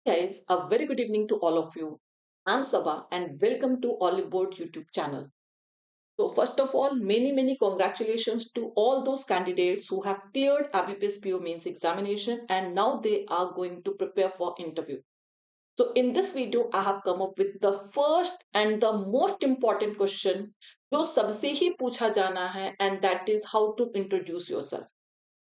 Guys, a very good evening to all of you. I'm Sabah and welcome to Oliboard YouTube channel. So first of all, many congratulations to all those candidates who have cleared IBPS PO mains examination and now they are going to prepare for interview. So in this video, I have come up with the first and the most important question जो सबसे ही पूछा जाना है and that is how to introduce yourself.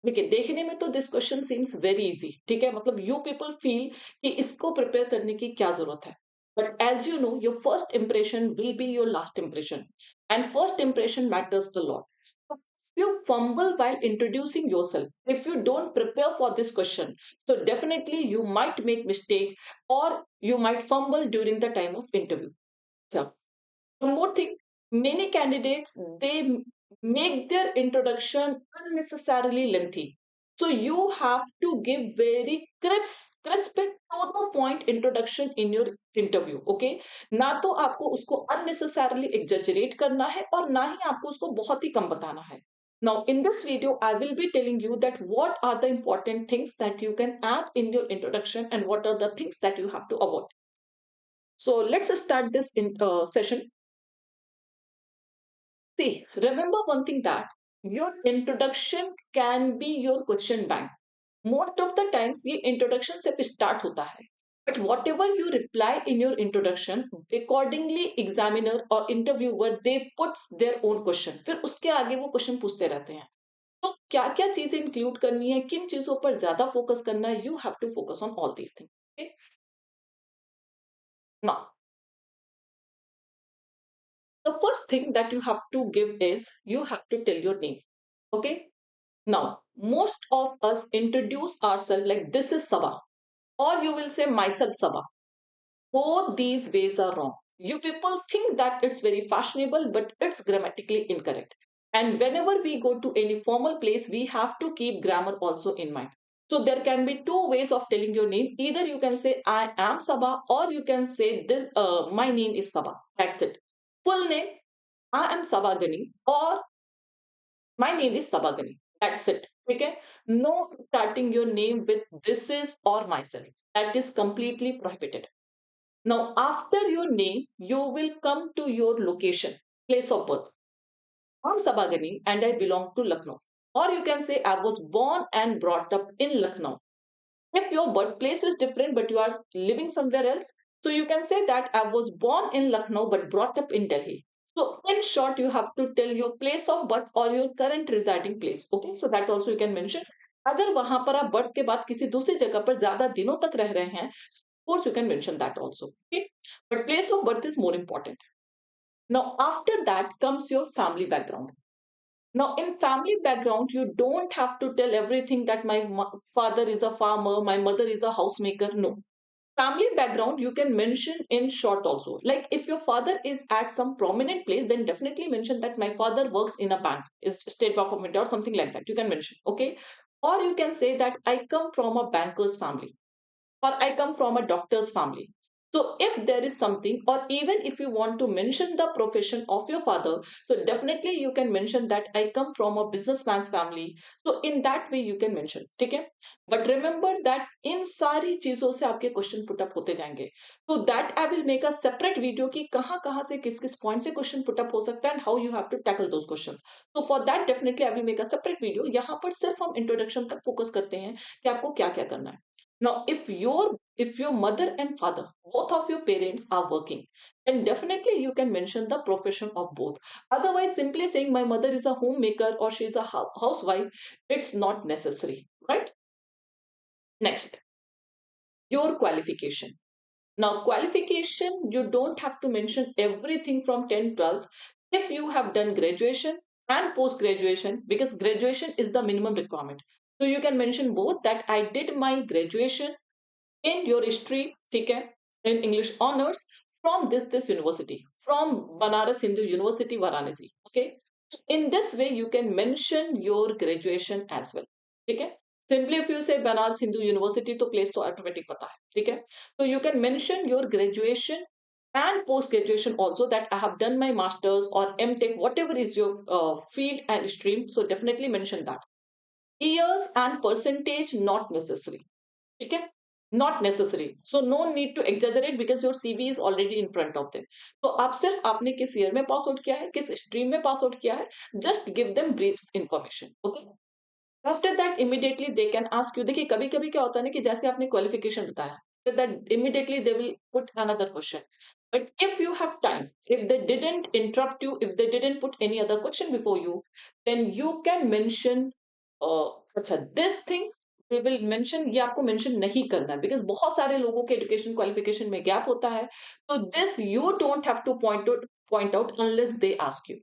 देखिए देखने में तो this question seems very easy ठीक है मतलब यू पीपल फील कि इसको प्रिपेयर करने की क्या जरूरत है but as you know your first impression will be your last impression and first impression matters a lot you fumble while introducing yourself if you don't prepare for this question so definitely you might make mistake or you might fumble during the time of interview. So one more thing, many candidates they make their introduction unnecessarily lengthy. So you have to give very crisp and to the point introduction in your interview. Okay, ना तो आपको उसको unnecessarily exaggerate करना है और ना ही आपको उसको बहुत ही कम बताना है. Now, in this video, I will be telling you that what are the important things that you can add in your introduction and what are the things that you have to avoid. So let's start this session. See, remember one thing that your introduction can be your question bank. Most of the times ये introduction सिर्फ start होता है. But whatever you reply in your introduction, accordingly examiner or interviewer they puts their own question. फिर उसके आगे वो question पूछते रहते हैं. तो क्या क्या चीजें इंक्लूड करनी है किन चीजों पर ज्यादा फोकस करना है you have to focus on all these things. Okay now the first thing that you have to give is you have to tell your name. Okay. Now, most of us introduce ourselves like this is Sabah, or you will say myself Sabah. Both these ways are wrong. You people think that it's very fashionable, but it's grammatically incorrect. And whenever we go to any formal place, we have to keep grammar also in mind. So there can be two ways of telling your name. Either you can say I am Sabah, or you can say this. My name is Sabah. That's it. Full name I am Sabah Gani, or my name is Sabagani. That's it. Okay. No starting your name with this is or myself. That is completely prohibited. Now, after your name, you will come to your location, place of birth. I'm Sabagani and I belong to Lucknow. Or you can say I was born and brought up in Lucknow. If your birthplace is different but you are living somewhere else, so you can say that I was born in Lucknow but brought up in Delhi. So in short, you have to tell your place of birth or your current residing place. Okay, so that also you can mention. अगर वहां पर आप birth के बाद किसी दूसरी जगह पर ज्यादा दिनों तक रह रहे हैं, of course you can mention that also. Okay, but place of birth is more important. Now after that comes your family background. Now, in family background, you don't have to tell everything that my father is a farmer, my mother is a housemaker. No. Family background, you can mention in short also. Like if your father is at some prominent place, then definitely mention that my father works in a bank, is State Bank of India or something like that. You can mention, okay? Or you can say that I come from a banker's family or I come from a doctor's family. So, if there is something, or even if you want to mention the profession of your father, so definitely you can mention that I come from a businessman's family. So, in that way you can mention, ठीक है? But remember that इन सारी चीजों से आपके question put up होते जाएंगे. So that I will make a separate video कि कहाँ कहाँ से किस किस पॉइंट से क्वेश्चन पुट अप हो सकता है and how you have to tackle those questions. So for that definitely I will make a separate video. यहाँ पर सिर्फ हम इंट्रोडक्शन तक फोकस करते हैं कि आपको क्या क्या करना है. Now, if your mother and father, both of your parents are working, then definitely you can mention the profession of both. Otherwise, simply saying my mother is a homemaker or she is a housewife, it's not necessary, right? Next, your qualification. Now, qualification, you don't have to mention everything from 10, 12. If you have done graduation and post graduation, because graduation is the minimum requirement. So you can mention both that I did my graduation in your history, okay, in English honors from this university, from Banaras Hindu University, Varanasi. Okay. So in this way, you can mention your graduation as well. Okay. Simply if you say Banaras Hindu University, तो place तो automatic पता है. ठीक है. So you can mention your graduation and post graduation also that I have done my masters or MTech, whatever is your field and stream. So definitely mention that. Years and percentage not necessary. ठीक है. Not necessary, so no need to exaggerate because your CV is already in front of them. तो आप सिर्फ आपने किस year में pass out किया है, किस स्ट्रीम में पास आउट किया है, just give them brief information, okay. After that immediately they can ask you, देखिए कभी कभी क्या होता है ना कि जैसे आपने क्वालिफिकेशन बताया, फिर that immediately they will put another question, but if you have time, if they didn't interrupt you, if they didn't put any other question before you, then you can mention अच्छा this thing we will mention, ये आपको mention नहीं करना है because बहुत सारे लोगों के education qualification में gap होता है, तो this you don't have to point out unless they ask you।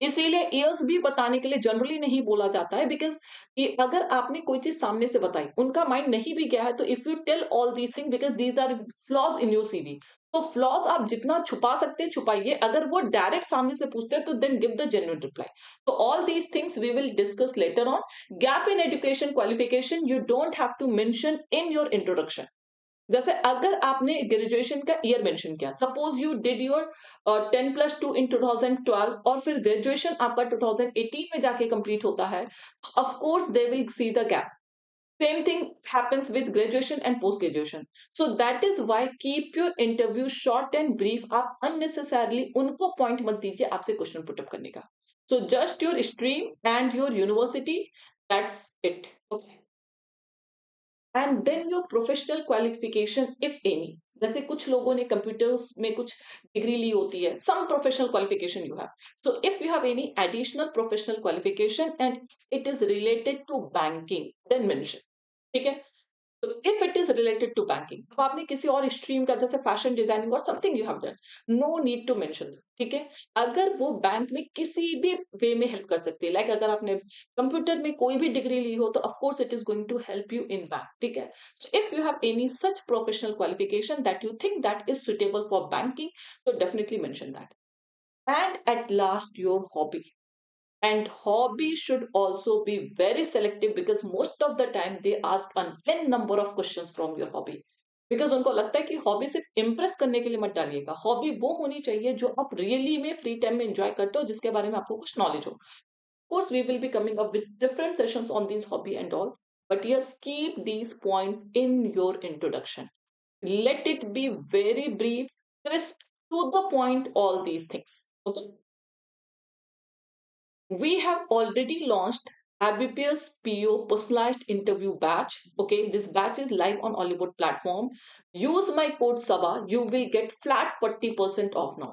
इसीलिए ईयर्स भी बताने के लिए जनरली नहीं बोला जाता है बिकॉज़ कि अगर आपने कोई चीज़ सामने से बताई, उनका माइंड नहीं भी गया है, तो if you tell all these thing because these are flaws in your CV, तो फ्लॉज़ आप जितना छुपा सकते हैं छुपाइए, अगर वो डायरेक्ट सामने से पूछते हैं तो then give the genuine reply. तो all these things we will discuss later on. Gap in education qualification you don't have to mention in your introduction. जैसे अगर आपने ग्रेजुएशन का ईयर मेंशन किया, suppose you did your 10+2 in 2012 और फिर graduation आपका 2018 में जाके कंप्लीट होता है, of course they will see the gap. Same thing happens with graduation and post graduation. So that is why keep your interview short and brief. आप unnecessarily उनको point मत दीजिए आपसे क्वेश्चन पुटअप करने का। So just your stream and your university, that's it, okay. And then your professional qualification if any. जैसे कुछ लोगों ने कंप्यूटर्स में कुछ डिग्री ली होती है, some professional qualification you have, so if you have any additional professional qualification and it is related to banking, then mention, ठीक है। तो if it is related to banking, अब आपने किसी और स्ट्रीम का जैसे फैशन डिजाइनिंग और something you have done, no need to mention, ठीक है। अगर वो बैंक में किसी भी वे में हेल्प कर सकती है, लाइक अगर आपने कंप्यूटर में कोई भी डिग्री ली हो, तो of course it is going to help you in bank, ठीक है। So if you have any such professional qualification that you think that is suitable for banking, तो definitely mention that. And at last your hobby, and hobby should also be very selective because most of the times they ask an n number of questions from your hobby, because उनको लगता है कि hobby सिर्फ impress करने के लिए मत डालिएगा, हॉबी वो होनी चाहिए जो आप रियली में फ्री टाइम में एंजॉय करते हो, जिसके बारे में आपको कुछ नॉलेज हो। Course we will be coming up with different sessions on these hobby and all, but yes, keep these points in your introduction, let it be very brief, crisp, to the point, all these things, okay. We have already launched IBPS PO personalized interview batch. Okay, this batch is live on Hollywood platform. Use my code SABA. You will get flat 40% off now.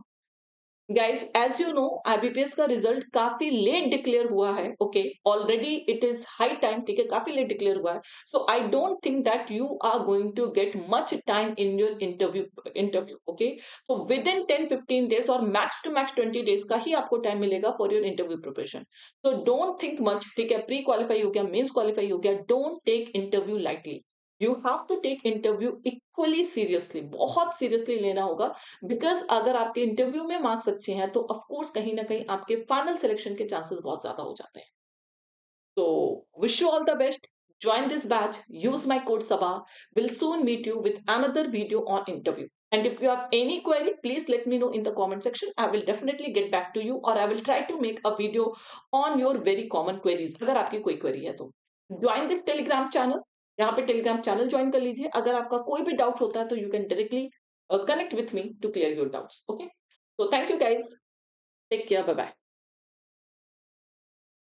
Guys, as you know, IBPS का result काफी late declare हुआ है, okay. Already it is high time, ठीक है, काफी late declare हुआ है। So I don't think that you are going to get much time in your interview, okay. तो विद इन 10-15 डेज और मैक्स टू मैक्स 20 डेज का ही आपको टाइम मिलेगा फॉर योर इंटरव्यू प्रिपरेशन। तो डोंट थिंक मच, ठीक है। Pre qualify हो गया, मेंस क्वालिफाई हो गया, don't take interview lightly. You have to take interview equally seriously, बहुत सीरियसली लेना होगा। बिकॉज अगर आपके इंटरव्यू में मार्क्स अच्छे हैं, तो ऑफ कोर्स कहीं ना कहीं आपके फाइनल सिलेक्शन के चांसेस बहुत ज्यादा हो जाते हैं। तो wish you all the best, join this batch, use my code SABA, will soon meet you with another video on interview. And if you have any query, please let me know in the comment section. I will definitely get back to you, or I will try to make a video on your very common queries अगर आपकी कोई query है तो। Join the telegram channel, यहाँ पे Telegram channel join कर लीजिए। अगर आपका कोई भी डाउट होता है तो you can directly connect with me to clear your doubts, okay. So thank you guys, take care, bye bye.